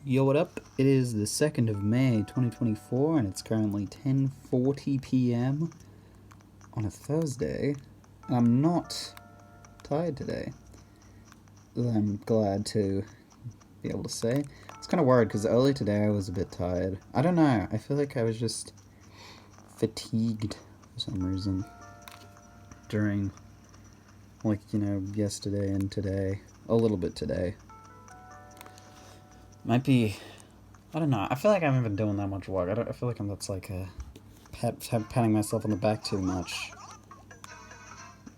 Yo, what up? It is the 2nd of May, 2024, and it's currently 10:40 p.m. on a Thursday. And I'm not tired today. I'm glad to be able to say. It's kind of worried because early today I was a bit tired. I don't know. I feel like I was just fatigued for some reason during, like, yesterday and today. A little bit today. Might be, I don't know. I feel like I haven't been doing that much work. I feel like that's like patting myself on the back too much.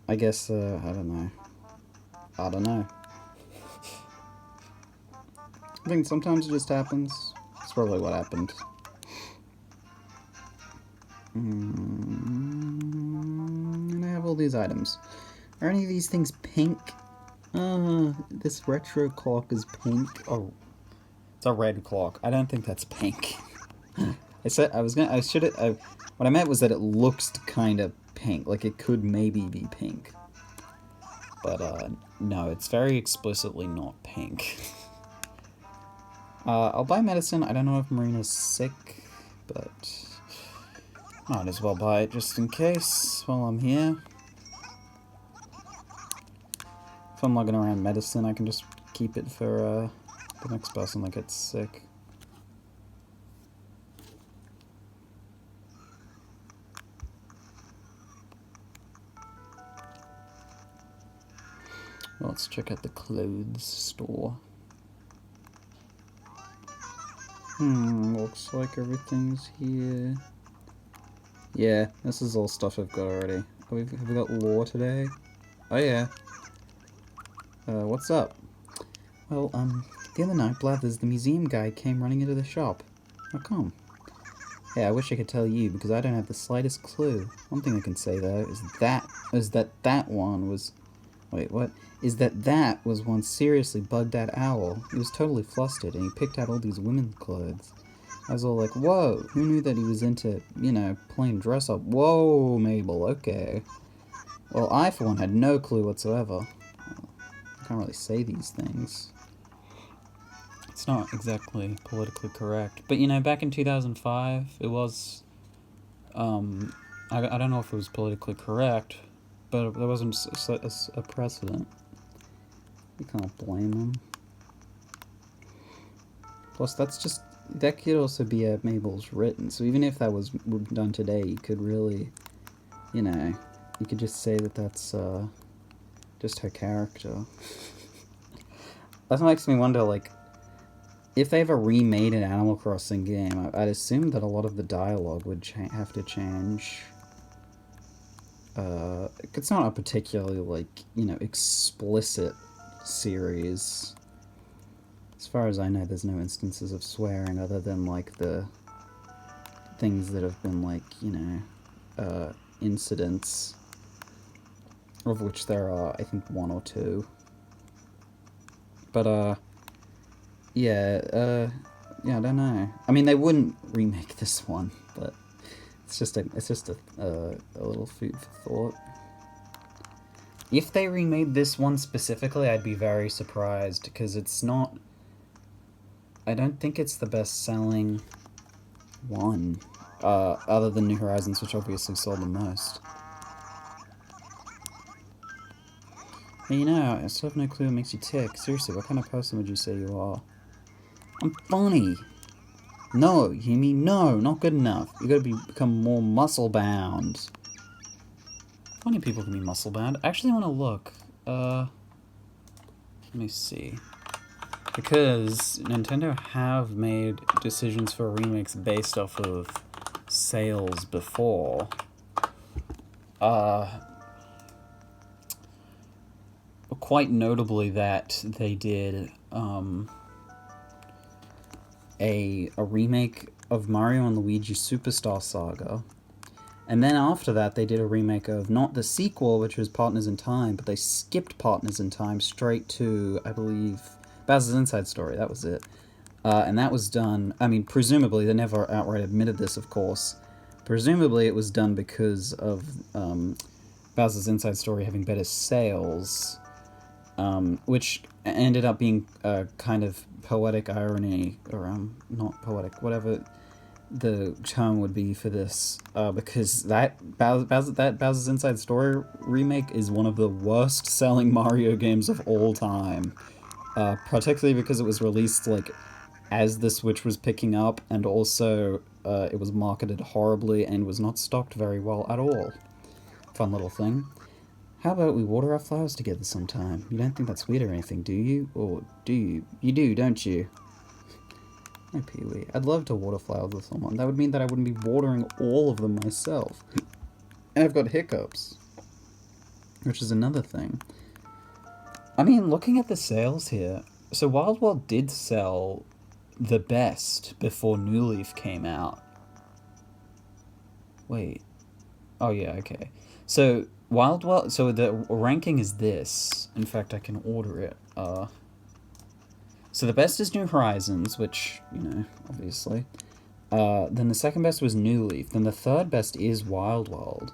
I guess, I don't know. I don't know. I think sometimes it just happens. It's probably what happened. And I have all these items. Are any of these things pink? This retro clock is pink. Oh, it's a red clock. I don't think that's pink. What I meant was that it looks kind of pink. Like it could maybe be pink. But, no, it's very explicitly not pink. I'll buy medicine. I don't know if Marina's sick, but might as well buy it just in case while I'm here. If I'm lugging around medicine, I can just keep it for, the next person that gets sick. Well, let's check out the clothes store. Looks like everything's here. Yeah, this is all stuff I've got already. Have we got lore today? Oh yeah. What's up? Well, the other night, Blathers, the museum guy, came running into the shop. How come? Hey, I wish I could tell you, because I don't have the slightest clue. One thing I can say, though, is that one was... Wait, what? Is that was one seriously bugged-out owl. He was totally flustered, and he picked out all these women's clothes. I was all like, whoa, who knew that he was into, plain dress-up? Whoa, Mabel, okay. Well, I, for one, had no clue whatsoever. I can't really say these things. It's not exactly politically correct. But, back in 2005, it was, I don't know if it was politically correct, but there wasn't a precedent. You can't blame them. Plus, that could also be Mabel's written, so even if that was done today, you could really, you could just say that that's, just her character. That makes me wonder, like, if they ever remade an Animal Crossing game, I'd assume that a lot of the dialogue would have to change. It's not a particularly, like, explicit series. As far as I know, there's no instances of swearing other than, like, the things that have been, like, incidents, of which there are, I think, 1 or 2. But, yeah, I don't know. I mean, they wouldn't remake this one, but it's just a little food for thought. If they remade this one specifically, I'd be very surprised, because it's not... I don't think it's the best-selling one, other than New Horizons, which obviously sold the most. Hey, I still have no clue what makes you tick. Seriously, what kind of person would you say you are? I'm funny! No, you hear me? No, not good enough. You gotta become more muscle-bound. Funny people can be muscle-bound. I actually want to look. Let me see. Because Nintendo have made decisions for remakes based off of sales before. Quite notably that they did, a remake of Mario and Luigi Superstar Saga. And then after that, they did a remake of not the sequel, which was Partners in Time, but they skipped Partners in Time straight to, I believe, Bowser's Inside Story. That was it. And that was done, I mean, presumably, they never outright admitted this, of course. Presumably, it was done because of Bowser's Inside Story having better sales. which ended up being a kind of poetic irony, or not poetic, whatever the term would be for this, because that Bowser's Inside Story remake is one of the worst selling Mario games of all time, particularly because it was released like as the Switch was picking up, and also it was marketed horribly and was not stocked very well at all. Fun little thing. How about we water our flowers together sometime? You don't think that's weird or anything, do you? Or do you? You do, don't you? Oh, Peewee. I'd love to water flowers with someone. That would mean that I wouldn't be watering all of them myself. And I've got hiccups. Which is another thing. I mean, looking at the sales here, so Wild World did sell the best before New Leaf came out. Wait. Oh, yeah, okay. So, Wild World, so the ranking is this. In fact, I can order it. So the best is New Horizons, which, you know, obviously. Then the second best was New Leaf. Then the third best is Wild World.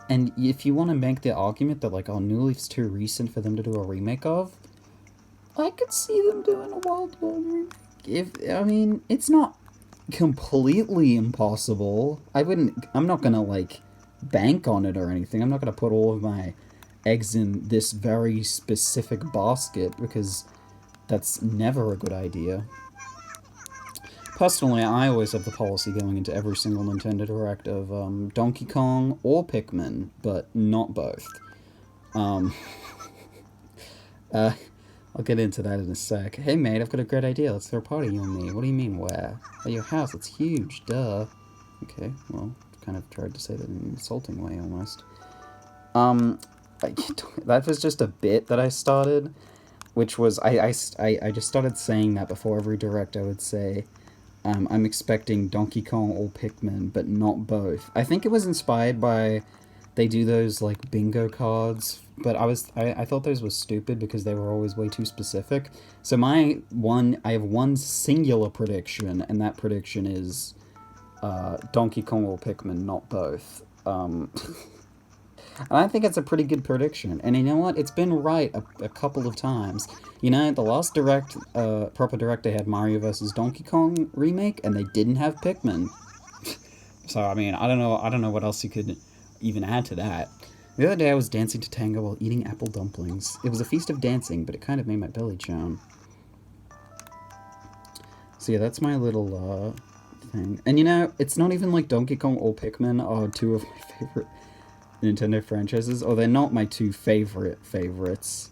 And if you want to make the argument that, like, oh, New Leaf's too recent for them to do a remake of, I could see them doing a Wild World remake. I mean, it's not completely impossible. I'm not gonna, like, bank on it or anything. I'm not gonna put all of my eggs in this very specific basket, because that's never a good idea. Personally, I always have the policy going into every single Nintendo Direct of Donkey Kong or Pikmin, but not both. I'll get into that in a sec. Hey mate, I've got a great idea. Let's throw a party, you and me. What do you mean, where? At your house, it's huge, duh. Okay, well, kind of tried to say that in an insulting way, almost. That was just a bit that I started, which was, I just started saying that before every Direct. I would say, I'm expecting Donkey Kong or Pikmin, but not both. I think it was inspired by, they do those, like, bingo cards, but I thought those were stupid because they were always way too specific. So I have one singular prediction, and that prediction is, Donkey Kong or Pikmin, not both. And I think it's a pretty good prediction. And you know what? It's been right a couple of times. You know, the last Direct, proper Direct, they had Mario vs. Donkey Kong remake, and they didn't have Pikmin. So, I mean, I don't know what else you could even add to that. The other day I was dancing to Tango while eating apple dumplings. It was a feast of dancing, but it kind of made my belly churn. So yeah, that's my little, thing. And you know, it's not even like Donkey Kong or Pikmin are two of my favorite Nintendo franchises, or they're not my two favorites.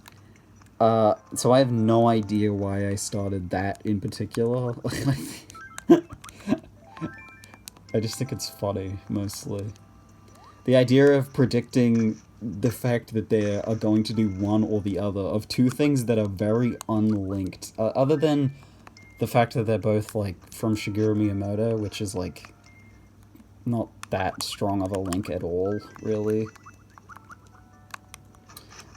So I have no idea why I started that in particular. I just think it's funny, mostly. The idea of predicting the fact that they are going to do one or the other of two things that are very unlinked, other than the fact that they're both, like, from Shigeru Miyamoto, which is, like, not that strong of a link at all, really.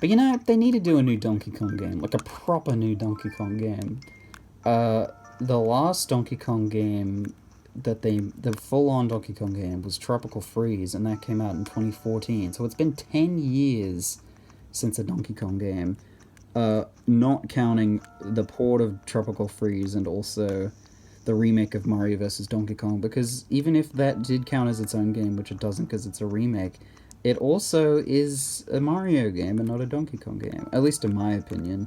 But you know, they need to do a new Donkey Kong game, like a proper new Donkey Kong game. The last Donkey Kong game the full-on Donkey Kong game was Tropical Freeze, and that came out in 2014, so it's been 10 years since a Donkey Kong game, not counting the port of Tropical Freeze and also the remake of Mario vs. Donkey Kong, because even if that did count as its own game, which it doesn't because it's a remake, it also is a Mario game and not a Donkey Kong game, at least in my opinion.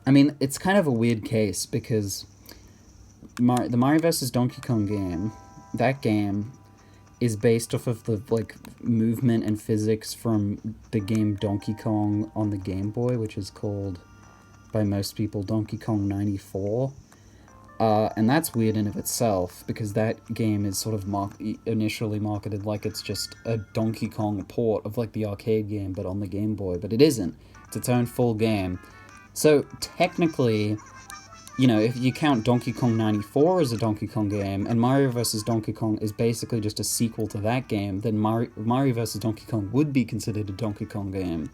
I mean, it's kind of a weird case, because the Mario vs. Donkey Kong game, that game is based off of the, like, movement and physics from the game Donkey Kong on the Game Boy, which is called, by most people, Donkey Kong 94. And that's weird in of itself, because that game is sort of initially marketed like it's just a Donkey Kong port of, like, the arcade game, but on the Game Boy, but it isn't. It's its own full game. So, technically, you know, if you count Donkey Kong 94 as a Donkey Kong game, and Mario vs. Donkey Kong is basically just a sequel to that game, then Mario vs. Donkey Kong would be considered a Donkey Kong game.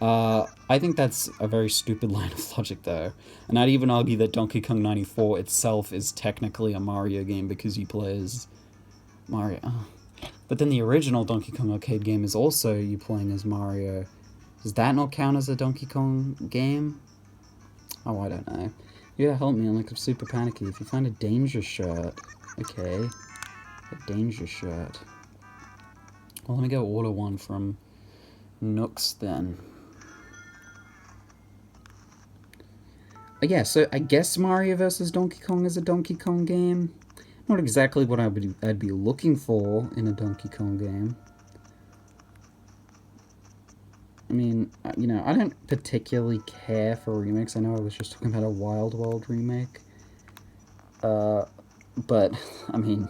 I think that's a very stupid line of logic, though. And I'd even argue that Donkey Kong 94 itself is technically a Mario game because you play as Mario. But then the original Donkey Kong arcade game is also you playing as Mario. Does that not count as a Donkey Kong game? Oh, I don't know. You gotta help me, I'm like super panicky. If you find a danger shirt... Okay. A danger shirt. Well, let me go order one from Nooks then. Yeah, so I guess Mario vs. Donkey Kong is a Donkey Kong game. Not exactly what I'd be looking for in a Donkey Kong game. I mean, you know, I don't particularly care for remakes. I know I was just talking about a Wild World remake. But, I mean,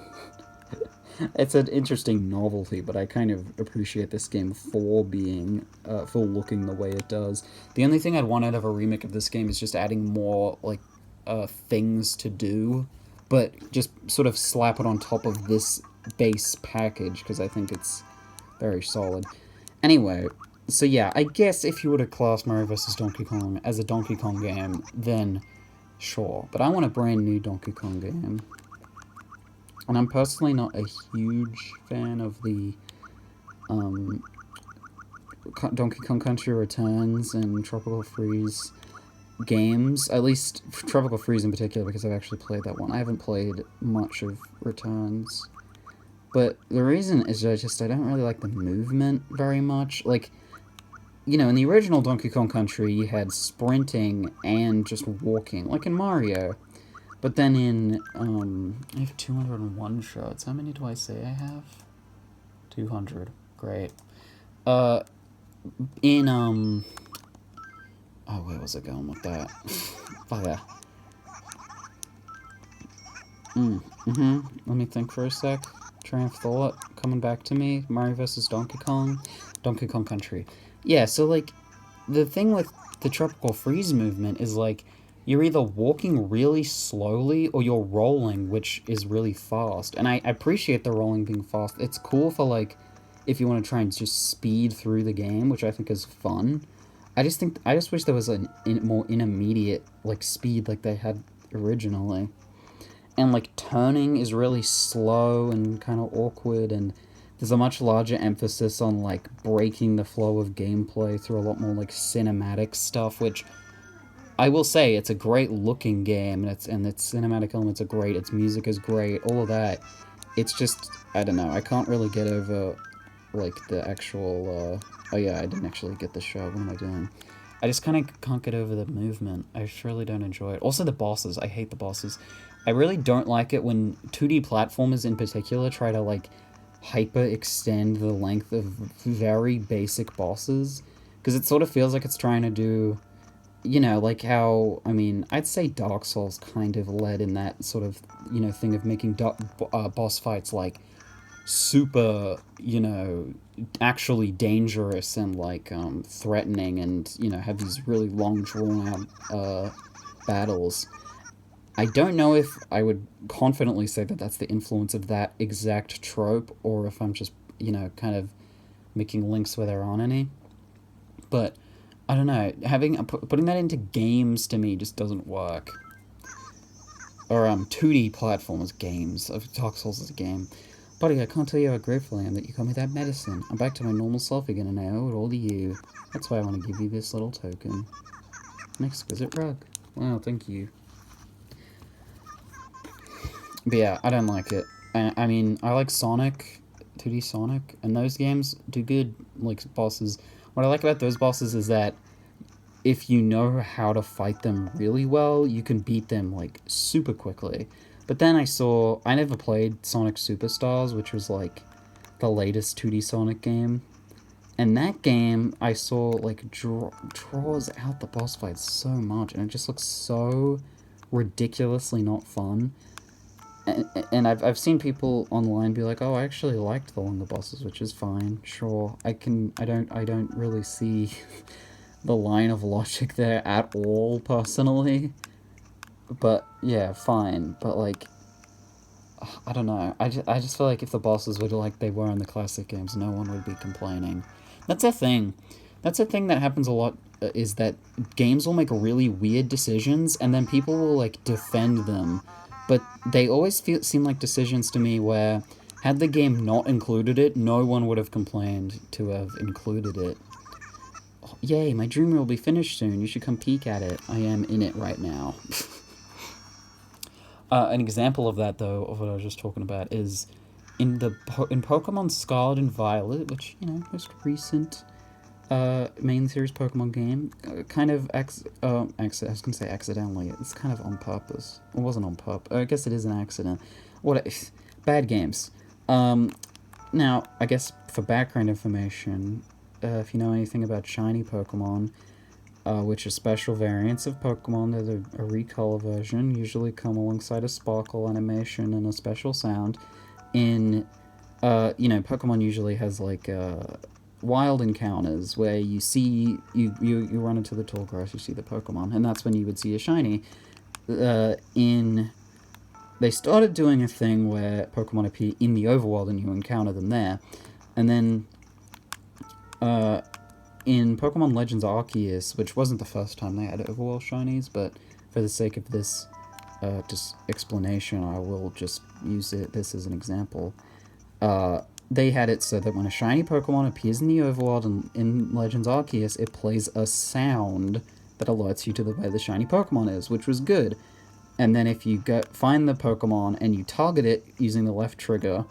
it's an interesting novelty, but I kind of appreciate this game for being, for looking the way it does. The only thing I'd want out of a remake of this game is just adding more, like, things to do, but just sort of slap it on top of this base package, because I think it's very solid. Anyway, so yeah, I guess if you were to class Mario vs. Donkey Kong as a Donkey Kong game, then sure. But I want a brand new Donkey Kong game. And I'm personally not a huge fan of the Donkey Kong Country Returns and Tropical Freeze games. At least Tropical Freeze in particular, because I've actually played that one. I haven't played much of Returns. But the reason is I don't really like the movement very much. Like, you know, in the original Donkey Kong Country, you had sprinting and just walking, like in Mario. But then in, I have 201 shots. How many do I say I have? 200. Great. In, oh, where was I going with that? Fire. Let me think for a sec. Train of thought coming back to me. Mario vs. Donkey Kong. Donkey Kong Country. Yeah, so, like, the thing with the Tropical Freeze movement is, like, you're either walking really slowly or you're rolling, which is really fast. And I appreciate the rolling being fast. It's cool for, like, if you want to try and just speed through the game, which I think is fun. I just wish there was a more intermediate, like, speed like they had originally. And, like, turning is really slow and kind of awkward, and there's a much larger emphasis on, like, breaking the flow of gameplay through a lot more, like, cinematic stuff, which I will say, it's a great looking game, and its cinematic elements are great, its music is great, all of that. It's just, I don't know, I can't really get over, like, the actual, oh yeah, I didn't actually get the show, what am I doing? I just kind of can't get over the movement. I just really don't enjoy it. Also the bosses, I hate the bosses. I really don't like it when 2D platformers in particular try to, like, hyper extend the length of very basic bosses, because it sort of feels like it's trying to do, you know, like how, I mean, I'd say Dark Souls kind of led in that sort of, you know, thing of making boss fights, like, super, you know, actually dangerous and, like, threatening, and, you know, have these really long, drawn-out, battles. I don't know if I would confidently say that that's the influence of that exact trope, or if I'm just, you know, kind of making links where there aren't any. But, I don't know, putting that into games to me just doesn't work. Or, 2D platformers games, of Dark Souls as a game. Buddy, I can't tell you how grateful I am that you got me that medicine. I'm back to my normal self again, and I owe it all to you. That's why I want to give you this little token. An exquisite rug. Wow, thank you. But yeah, I don't like it. I mean, I like Sonic, 2D Sonic, and those games do good, like, bosses. What I like about those bosses is that if you know how to fight them really well, you can beat them, like, super quickly. But then I never played Sonic Superstars, which was, like, the latest 2D Sonic game. And that game, I saw, like, draws out the boss fights so much, and it just looks so ridiculously not fun. And I've seen people online be like, oh, I actually liked the longer bosses, which is fine, sure. I don't really see the line of logic there at all, personally. But, yeah, fine. But, like, I don't know. I just feel like if the bosses were like they were in the classic games, no one would be complaining. That's a thing. That's a thing that happens a lot, is that games will make really weird decisions, and then people will, like, defend them. But they always seem like decisions to me where, had the game not included it, no one would have complained to have included it. Oh, yay, my dreamer will be finished soon. You should come peek at it. I am in it right now. An example of that, though, of what I was just talking about, is in Pokemon Scarlet and Violet, which, you know, most recent main series Pokemon game, kind of I was gonna say accidentally. It's kind of on purpose. It wasn't on purpose. I guess it is an accident. Bad games. Now, I guess for background information, if you know anything about shiny Pokemon, which are special variants of Pokemon that are a recolor version, usually come alongside a sparkle animation and a special sound. You know, Pokemon usually has like wild encounters where you see you run into the tall grass, you see the Pokemon, and that's when you would see a shiny. They started doing a thing where Pokemon appear in the overworld and you encounter them there, and then in Pokemon Legends Arceus, which wasn't the first time they had overworld shinies, but for the sake of this just explanation, I will just use this as an example. They had it so that when a shiny Pokemon appears in the overworld and in Legends Arceus, it plays a sound that alerts you to where the shiny Pokemon is, which was good. And then if you find the Pokemon and you target it using the left trigger,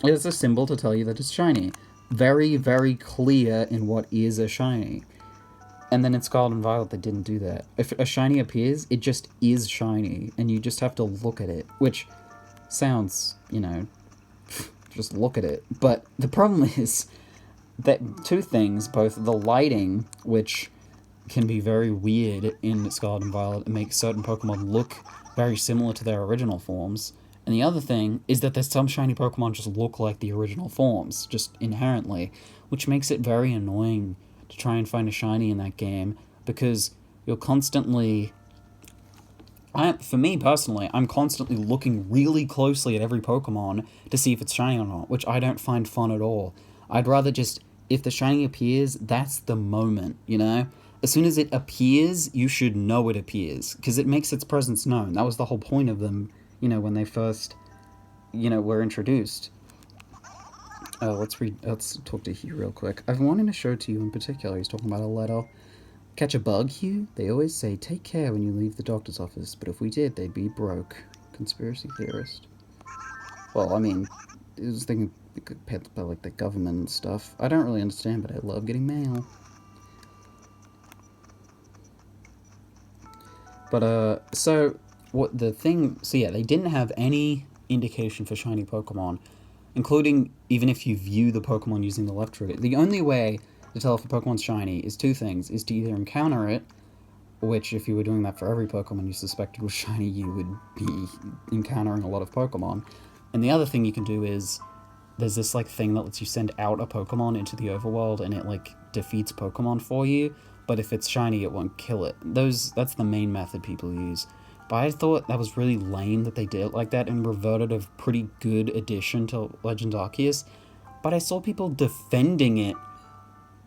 it is a symbol to tell you that it's shiny. Very, very clear in what is a shiny. And then in Scarlet and Violet, they didn't do that. If a shiny appears, it just is shiny, and you just have to look at it, which sounds, you know, just look at it. But the problem is that two things, both the lighting, which can be very weird in Scarlet and Violet and make certain Pokemon look very similar to their original forms, and the other thing is that there's some shiny Pokemon just look like the original forms, just inherently, which makes it very annoying to try and find a shiny in that game, because you're constantly... for me personally, I'm constantly looking really closely at every Pokemon to see if it's shiny or not, which I don't find fun at all. I'd rather just, if the shiny appears, that's the moment, you know? As soon as it appears, you should know it appears, because it makes its presence known. That was the whole point of them, you know, when they first, you know, were introduced. Let's talk to Hugh real quick. I've wanted to show to you in particular. He's talking about a letter. Catch a bug, Hugh? They always say, take care when you leave the doctor's office, but if we did, they'd be broke. Conspiracy theorist. Well, I mean, I was thinking about, like, the government and stuff. I don't really understand, but I love getting mail. But, so yeah, they didn't have any indication for shiny Pokemon, including even if you view the Pokemon using the left trigger. The only way to tell if a Pokemon's shiny is two things, is to either encounter it, which if you were doing that for every Pokemon you suspected was shiny, you would be encountering a lot of Pokemon. And the other thing you can do is, there's this, like, thing that lets you send out a Pokemon into the overworld, and it, like, defeats Pokemon for you, but if it's shiny, it won't kill it. That's the main method people use. But I thought that was really lame that they did it like that and reverted a pretty good addition to Legends Arceus. But I saw people defending it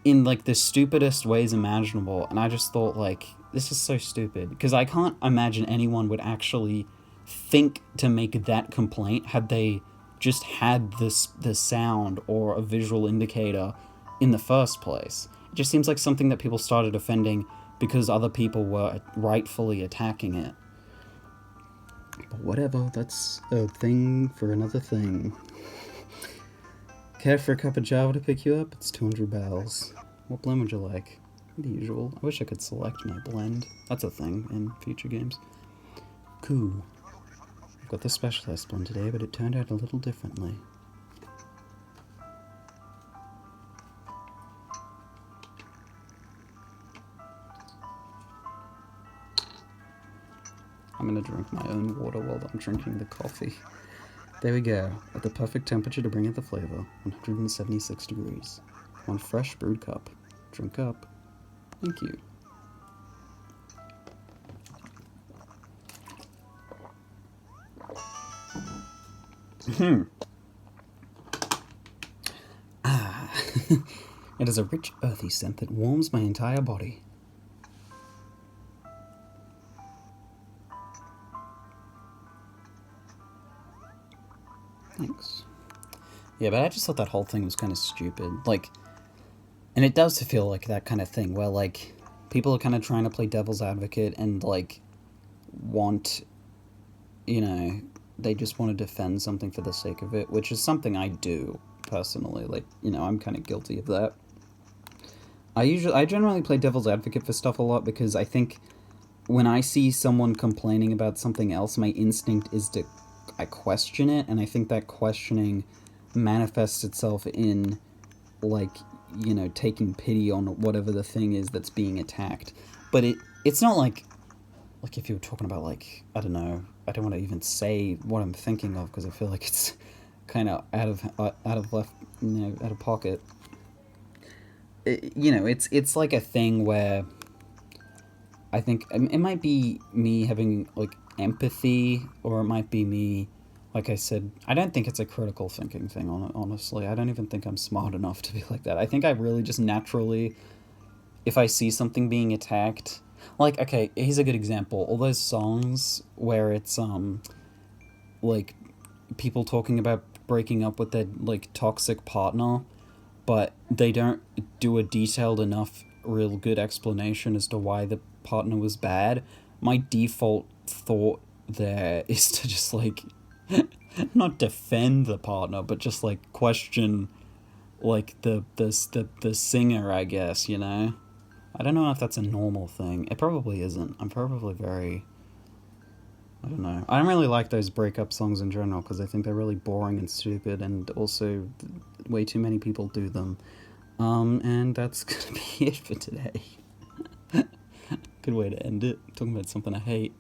in, like, the stupidest ways imaginable, and I just thought, like, this is so stupid. Because I can't imagine anyone would actually think to make that complaint had they just had the sound or a visual indicator in the first place. It just seems like something that people started defending because other people were rightfully attacking it. But whatever, that's a thing for another thing. Care for a cup of Java to pick you up? It's 200 bells. What blend would you like? The usual. I wish I could select my blend. That's a thing in future games. Cool. I've got the specialized blend today, but it turned out a little differently. I'm gonna drink my own water while I'm drinking the coffee. There we go, at the perfect temperature to bring out the flavor, 176 degrees. One fresh brewed cup. Drink up. Thank you. It is a rich, earthy scent that warms my entire body. Thanks. Yeah, but I just thought that whole thing was kind of stupid. Like, And it does feel like that kind of thing where, like, people are kind of trying to play devil's advocate and, like, want, you know, they just want to defend something for the sake of it, which is something I do personally. Like, you know, I'm kind of guilty of that. I generally play devil's advocate for stuff a lot because I think when I see someone complaining about something else, my instinct is to I question it, and I think that questioning manifests itself in, like, you know, taking pity on whatever the thing is that's being attacked. But it's not like if you were talking about, like, I don't know, I don't want to even say what I'm thinking of because I feel like it's kind of out of left, you know, out of pocket. You know, it's like a thing where I think it might be me having, like, empathy, or it might be me, like I said, I don't think it's a critical thinking thing, honestly. I don't even think I'm smart enough to be like that. I think I really just naturally, if I see something being attacked, like, okay, here's a good example. All those songs where it's, like, people talking about breaking up with their, like, toxic partner, but they don't do a detailed enough, real good explanation as to why the partner was bad. My default thought there is to just, like, not defend the partner, but just, like, question, like, the singer, I guess, you know. I don't know if that's a normal thing. It probably isn't. I'm probably very, I don't know. I don't really like those breakup songs in general because I think they're really boring and stupid, and also way too many people do them. And that's gonna be it for today. Good way to end it. Talking about something I hate.